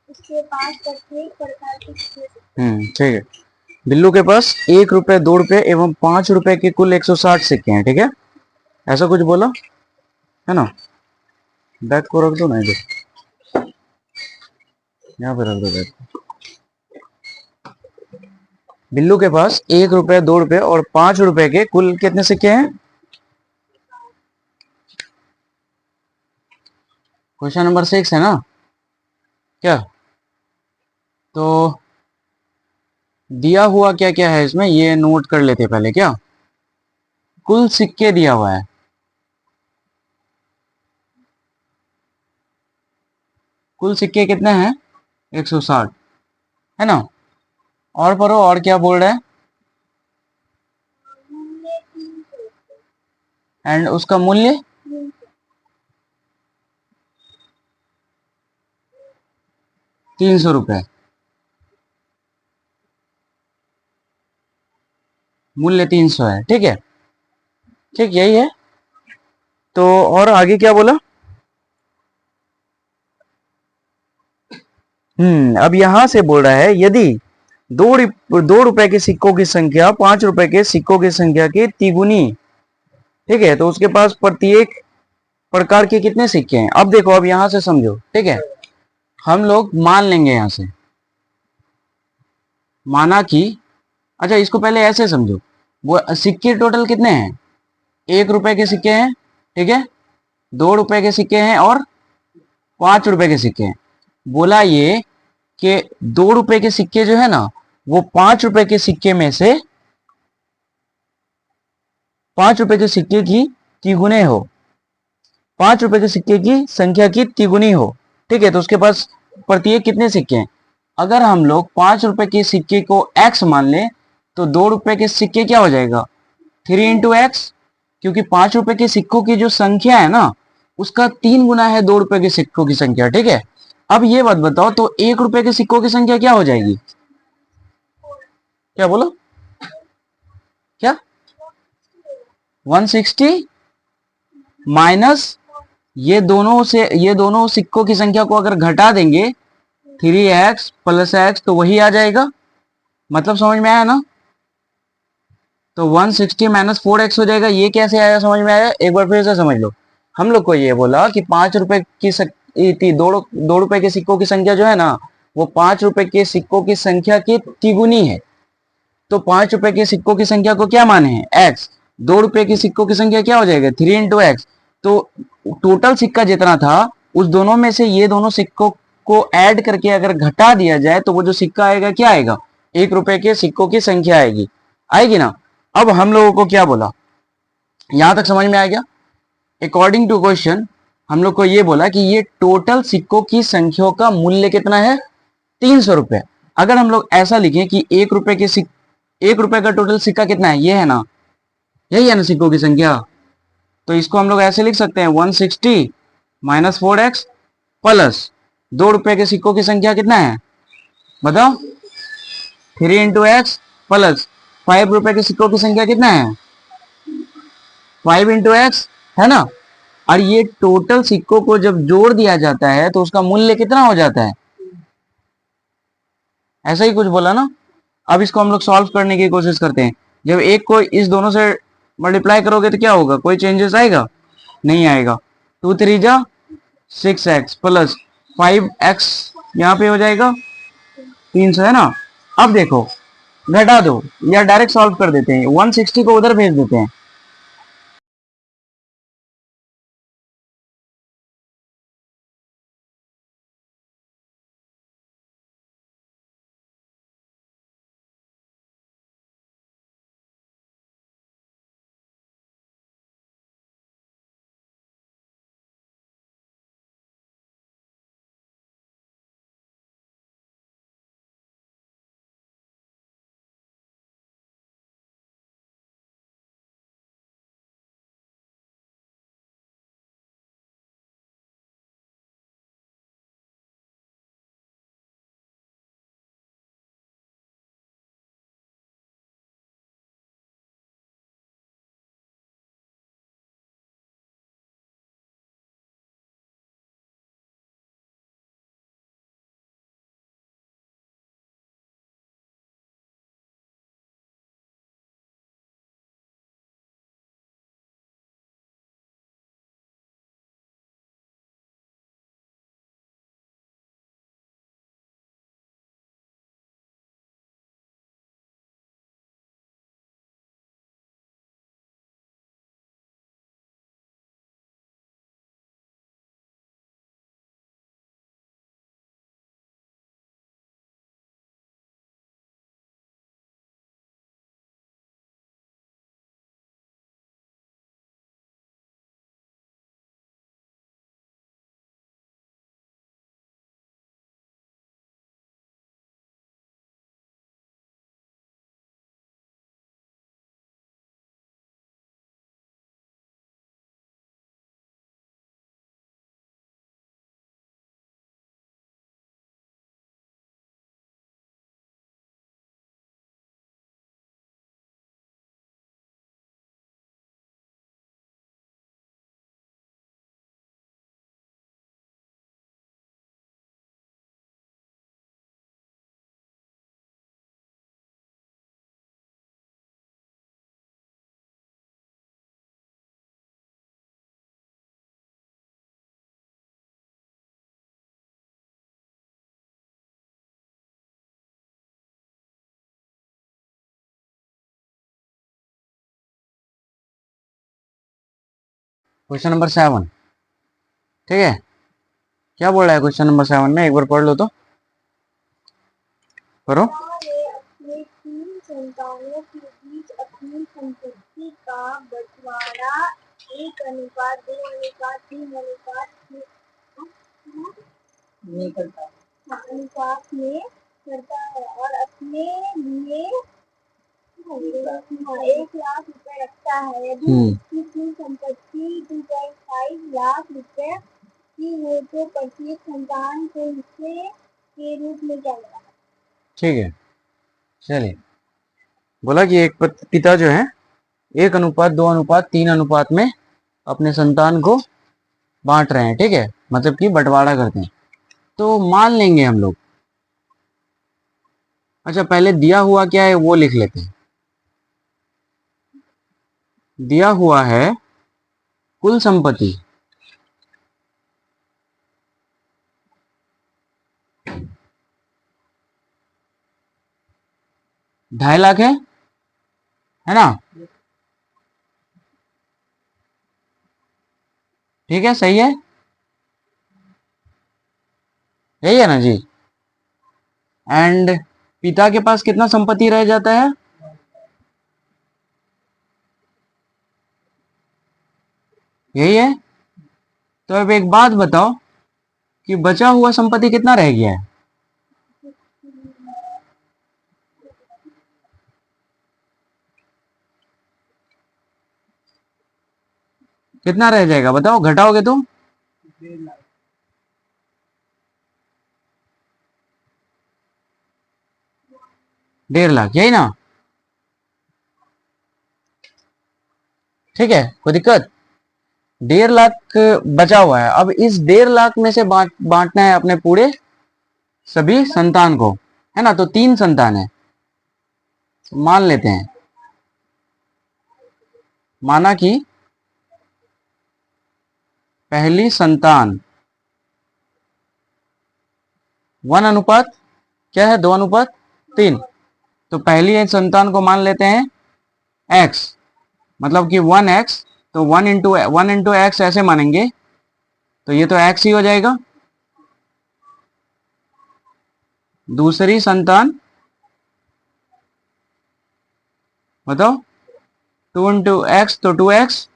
उसके पास प्रत्येक प्रकार की ठीक है। बिल्लू के पास 1 रुपए, 2 रुपए एवं 5 रुपए के कुल 160 सिक्के हैं, ठीक है। ऐसा कुछ बोला है ना। बैग को रख दो ना इधर, यहाँ पे रख दो बैग। बिल्लू के पास 1 रुपए, 2 रुपए और 5 रुपए के कुल कितने सिक्के हैं। क्वेश्चन नंबर 6 है ना क्या। तो दिया हुआ क्या क्या है इसमें, ये नोट कर लेते पहले क्या। कुल सिक्के दिया हुआ है, कुल सिक्के कितने हैं 160, है ना। और पढ़ो और क्या बोल रहा है। मूल्य 300। एंड उसका मूल्य 300 रुपए, मूल्य 300 है, ठीक है। ठीक यही है। तो और आगे क्या बोला। अब यहां से बोल रहा है यदि 2 रुपए के सिक्कों की संख्या 5 रुपए के सिक्कों की संख्या की तिगुनी, ठीक है, तो उसके पास प्रत्येक प्रकार के कितने सिक्के हैं। अब देखो, अब यहां से समझो, ठीक है। हम लोग मान लेंगे यहां से, माना कि, अच्छा इसको पहले ऐसे समझो, वो सिक्के टोटल कितने हैं, 1 रुपए के सिक्के हैं, ठीक है, 2 रुपए के सिक्के हैं और 5 रुपए के सिक्के हैं। बोला ये कि 2 रुपए के सिक्के जो है ना, वो 5 रुपए के सिक्के में से 5 रुपए के सिक्के की तिगुने हो, 5 रुपए के सिक्के की संख्या की तिगुनी हो, ठीक है। तो उसके पास प्रत्येक कितने सिक्के हैं। अगर हम लोग 5 रुपए के सिक्के को x मान लें, तो 2 रुपए के सिक्के क्या हो जाएगा 3 × x, क्योंकि 5 रुपए के सिक्कों की जो संख्या है ना, उसका 3 गुना है 2 रुपए के सिक्कों की संख्या, ठीक है। अब ये बात बताओ, तो 1 रुपए के सिक्कों की संख्या क्या हो जाएगी। क्या बोलो, क्या 160 माइनस, ये दोनों सिक्कों की संख्या को अगर घटा देंगे 3x + x, तो वही आ जाएगा। मतलब समझ में आया ना। तो 160 - 4x हो जाएगा। ये कैसे आया, समझ में आया। एक बार फिर से समझ लो। हम लोग को ये बोला कि 5 रुपए की दो रुपए के सिक्कों की संख्या जो है ना, वो 5 रुपए के सिक्कों की संख्या की तिगुनी है। तो 5 रुपए के सिक्कों की संख्या को क्या माने हैं x, 2 रुपए के सिक्कों की संख्या क्या हो जाएगा 3 × x। तो टोटल सिक्का जितना था, उस दोनों में से ये दोनों सिक्कों को ऐड करके अगर घटा दिया जाए, तो वो जो सिक्का आएगा क्या आएगा, 1 रुपए के सिक्कों की संख्या आएगी, आएगी ना। अब हम लोगों को क्या बोला, यहां तक समझ में आ गया। अकॉर्डिंग टू क्वेश्चन हम लोग को ये बोला कि ये टोटल सिक्कों की संख्या का मूल्य कितना है 300 रुपए। अगर हम लोग ऐसा लिखें कि 1 रुपए का टोटल सिक्का कितना है, ये है ना, यही है ना सिक्कों की संख्या। तो इसको हम लोग ऐसे लिख सकते हैं 160 - 4x प्लस 2 रुपए के सिक्कों की संख्या कितना है बताओ, 3 × x प्लस 5 रुपए के सिक्कों की संख्या कितना है 5 × x, है ना। और ये टोटल सिक्कों को जब जोड़ दिया जाता है, तो उसका मूल्य कितना हो जाता है, ऐसा ही कुछ बोला ना। अब इसको हम लोग सॉल्व करने की कोशिश करते हैं। जब एक को इस दोनों से मल्टीप्लाई करोगे तो क्या होगा, कोई चेंजेस आएगा, नहीं आएगा। 2 × 3 = 6x प्लस 5x, यहाँ पे हो जाएगा 300, है ना। अब देखो, घटा दो या डायरेक्ट सॉल्व कर देते हैं, 160 को उधर भेज देते हैं। क्वेश्चन नंबर 7, ठीक है। क्या बोल रहा है क्वेश्चन नंबर 7 में, एक बार पढ़ लो तो, करो। ने अपने 3 संतानों के बीच अपनी संपत्ति का बंटवारा 1:2:3:6 अनुपात में करता है और अपने लिए 1,00,000 रुपए रखता है। यदि उसकी कुल संपत्ति 2.5 लाख रुपए की हो तो प्रत्येक संतान को हिस्से के रूप में क्या मिला? ठीक है, चलिए। बोला कि एक पिता जो है 1:2:3 में अपने संतान को बांट रहे हैं, ठीक है, मतलब कि बंटवारा करते हैं। तो मान लेंगे हम लोग, अच्छा पहले दिया हुआ क्या है वो लिख लेते हैं। दिया हुआ है कुल संपत्ति, ₹2.5 लाख है ना, ठीक है, सही है, यही है ना जी। एंड पिता के पास कितना संपत्ति रह जाता है? यही है। तो अब एक बात बताओ कि बचा हुआ संपत्ति कितना रह गया है? कितना रह जाएगा बताओ, घटाओगे तो? 1.5 लाख, यही ना, ठीक है, कोई दिक्कत? 1.5 लाख बचा हुआ है। अब इस 1.5 लाख में से बांटना है अपने पूरे सभी संतान को, है ना। तो 3 संतान है, मान लेते हैं, माना कि पहली संतान 1 अनुपात क्या है, 2:3। तो पहली संतान को मान लेते हैं x, मतलब कि 1x, तो 1 इंटू एक्स ऐसे मानेंगे, तो ये तो x ही हो जाएगा। दूसरी संतान बताओ, 2 इंटू एक्स तो 2x।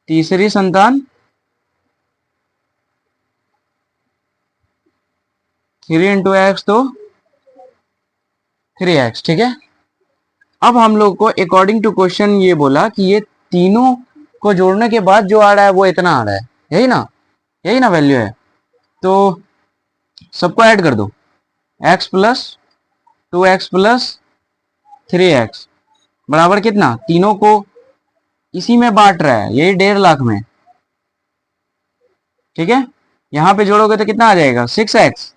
तीसरी संतान 3 इंटू एक्स तो 3x, ठीक है। अब हम लोग को अकॉर्डिंग टू क्वेश्चन ये बोला कि ये तीनों को जोड़ने के बाद जो आ रहा है वो इतना आ रहा है, यही ना, यही ना वैल्यू है। तो सबको ऐड कर दो, x plus 2x plus 3x बराबर कितना, तीनों को इसी में बांट रहा है, यही 1.5 लाख में, ठीक है। यहां पे जोड़ोगे तो कितना आ जाएगा, 6x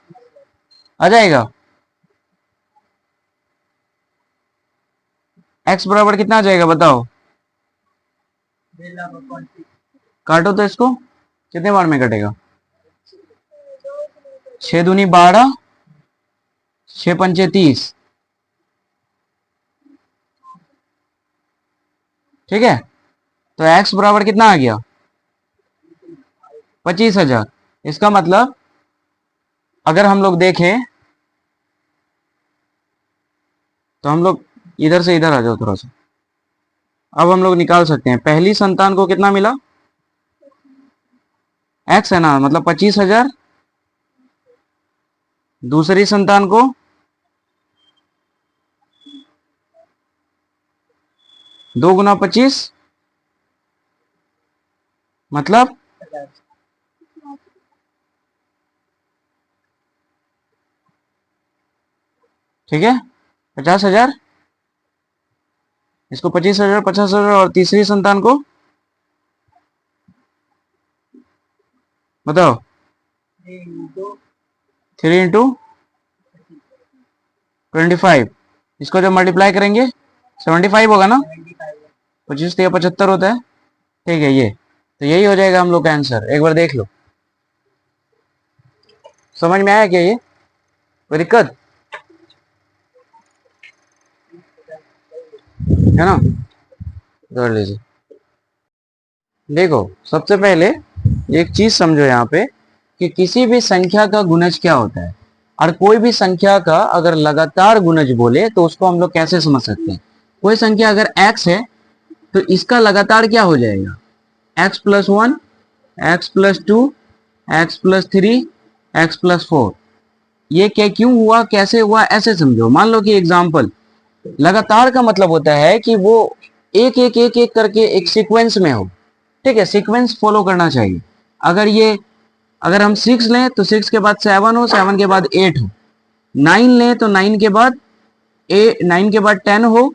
आ जाएगा। x बराबर कितना आ जाएगा बताओ, काटो तो इसको, कितने बार में कटेगा, 6 दूनी 12, 6 पंचे 30, ठीक है। तो x बराबर कितना आ गया, 25,000। इसका मतलब अगर हम लोग देखें तो हम लोग इधर से इधर आ जाओ थोड़ा सा। अब हम लोग निकाल सकते हैं, पहली संतान को कितना मिला, x है ना, मतलब 25,000। दूसरी संतान को 2 गुना 25 मतलब, ठीक है, 50,000। इसको 25,000, 50,000, और तीसरी संतान को बताओ, 3 इंटू 25, इसको जब मल्टीप्लाई करेंगे 75 होगा ना, 25 तो 75 होता है, ठीक है। ये तो यही हो जाएगा हम लोग का आंसर, एक बार देख लो, समझ में आया क्या ये, कोई दिक्कत है ना। कर लीजिए। देखो सबसे पहले एक चीज समझो यहाँ पे कि किसी भी संख्या का गुणज क्या होता है, और कोई भी संख्या का अगर लगातार गुणज बोले तो उसको हम लोग कैसे समझ सकते हैं। कोई संख्या अगर x है तो इसका लगातार क्या हो जाएगा, x+1, x+2, x+3, x+4। ये क्या क्यों हुआ, कैसे हुआ, ऐसे समझो। मान लो कि एग्जाम्पल, लगातार का मतलब होता है कि वो एक एक एक एक करके एक सीक्वेंस में हो, ठीक है, सीक्वेंस फॉलो करना चाहिए। अगर हम 6 लें तो 6 के बाद 7 हो, 7 के बाद 8 हो, 9 लें तो 9 के बाद 9 के बाद 10 हो,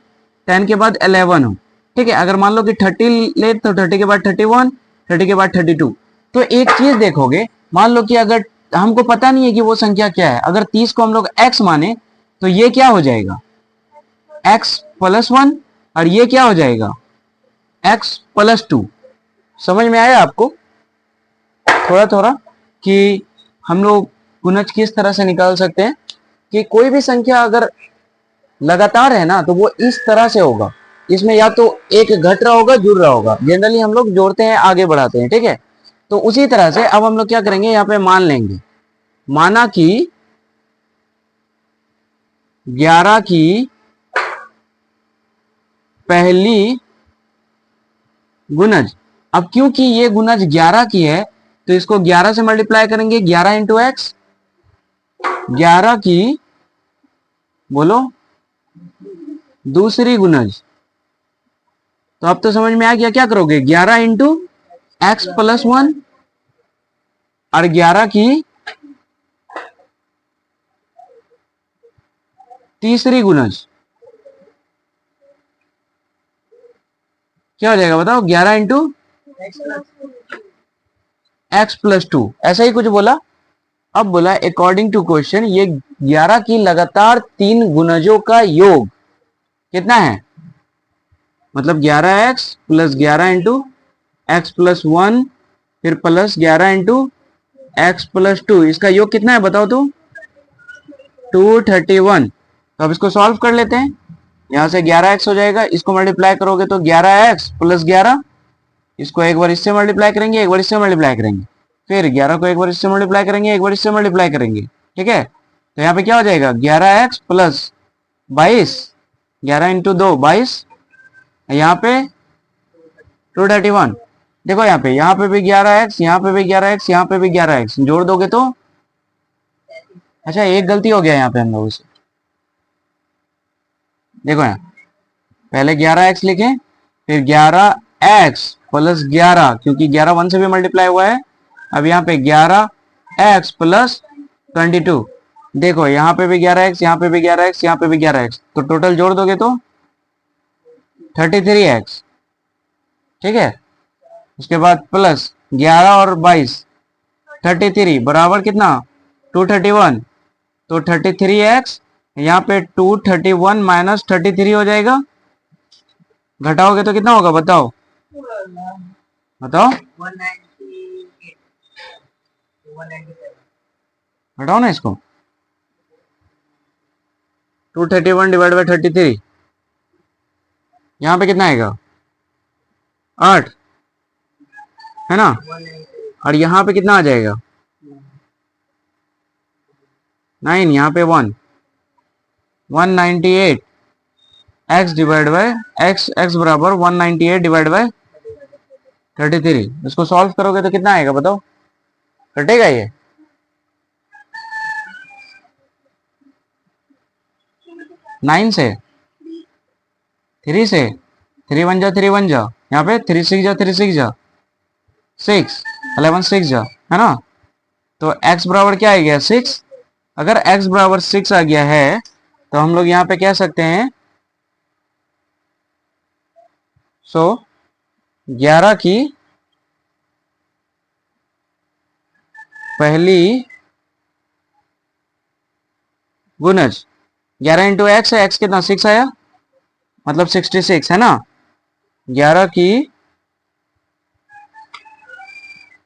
10 के बाद 11 हो, ठीक है। अगर मान लो कि 30 ले तो 30 के बाद 31, 30 के बाद 32। तो एक चीज देखोगे, मान लो कि अगर हमको पता नहीं है कि वो संख्या क्या है, अगर 30 को हम लोग x माने तो ये क्या हो जाएगा, x+1, और ये क्या हो जाएगा, x+2। समझ में आया आपको थोड़ा थोड़ा कि हम लोग गुणज किस तरह से निकाल सकते हैं। कि कोई भी संख्या अगर लगातार है ना तो वो इस तरह से होगा, इसमें या तो एक घट रहा होगा, जुड़ रहा होगा। जनरली हम लोग जोड़ते हैं, आगे बढ़ाते हैं, ठीक है। तो उसी तरह से अब हम लोग क्या करेंगे, यहाँ पे मान लेंगे, माना कि 11 की पहली गुणज। अब क्योंकि ये गुणज 11 की है तो इसको 11 से मल्टीप्लाई करेंगे, 11 इंटू एक्स। 11 की बोलो दूसरी गुणज। तो अब तो समझ में आ गया, क्या करोगे, 11 इंटू x+1, और 11 की तीसरी गुणज। क्या हो जाएगा बताओ, 11 इंटू x+2, ऐसा ही कुछ बोला। अब बोला अकॉर्डिंग टू क्वेश्चन ये 11 की लगातार 3 गुणजों का योग कितना है, मतलब 11x प्लस 11 इंटू x+1 फिर प्लस 11 इंटू x+2, इसका योग कितना है बताओ तो, 231। तो अब इसको सॉल्व कर लेते हैं। यहां से 11x हो जाएगा, इसको मल्टीप्लाई करोगे तो 11x प्लस 11, इसको एक बार इससे मल्टीप्लाई करेंगे, एक बार इससे मल्टीप्लाई करेंगे, फिर 11 को एक बार इससे मल्टीप्लाई करेंगे, एक बार इससे मल्टीप्लाई करेंगे, ठीक है। तो यहाँ पे क्या हो जाएगा, 11x प्लस 22, 11 इंटू 2 22, यहाँ पे 231। देखो यहाँ पे भी 11x, यहाँ पे भी 11x, यहाँ पे भी 11x, जोड़ दोगे तो, अच्छा एक गलती हो गया यहाँ पे हम लोगों से। देखो यहाँ पहले 11x लिखें, फिर 11x प्लस 11, क्योंकि 11 1 से भी मल्टीप्लाई हुआ है। अब यहाँ पे 11x प्लस 22। देखो यहाँ पे भी 11x, यहाँ पे भी 11x, यहाँ पे भी 11x, तो टोटल जोड़ दोगे तो 33x, ठीक है। उसके बाद प्लस 11 और 22, 33 बराबर कितना, 231। तो 33x, यहाँ पे 231 माइनस 33 हो जाएगा, घटाओगे तो कितना होगा बताओ, बताओ घटाओ ना इसको, 231 डिवाइड बाई 33, यहाँ पे कितना आएगा 8, है ना। और यहाँ पे कितना आ जाएगा 9, यहाँ पे 1, 198 x डिवाइड बाय x बराबर 198 डिवाइड बाय 33। इसको सॉल्व करोगे तो कितना आएगा बताओ, कटेगा ये, नाइन से, 3 से, 3 1 जा 3 1 जा, यहाँ पे 3 6 जा 3 6 जा 6, 11 6 जा, है ना। तो x बराबर क्या आ गया 6। अगर x बराबर 6 आ गया है तो हम लोग यहाँ पे कह सकते हैं, सो 11 की पहली गुणज, 11 इंटू एक्स है, एक्स कितना 6 आया, मतलब 66, है ना। 11 की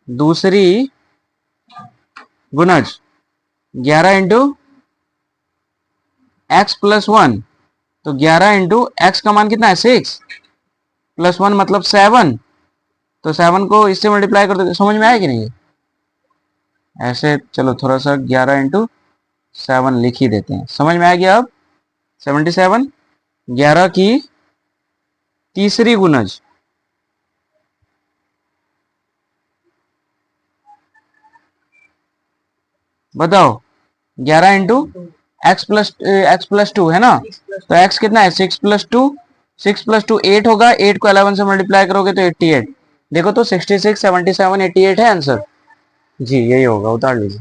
दूसरी गुणज 11 इंटू एक्स+1, तो 11 इंटू एक्स का मान कितना है 6, प्लस 1 मतलब 7, तो 7 को इससे मल्टीप्लाई कर दो। समझ में आया कि नहीं? ऐसे चलो थोड़ा सा 11 इंटू 7 लिख ही देते हैं। समझ में आ गया अब? 77 11 की तीसरी गुणज। बताओ 11 इंटू एक्स प्लस 2 है ना, तो एक्स कितना है 6 प्लस 2, 6 प्लस 2 8 होगा, 8 को 11 से मल्टीप्लाई करोगे तो 88। देखो तो 66 77 88 है आंसर जी, यही होगा, उतार लीजिए।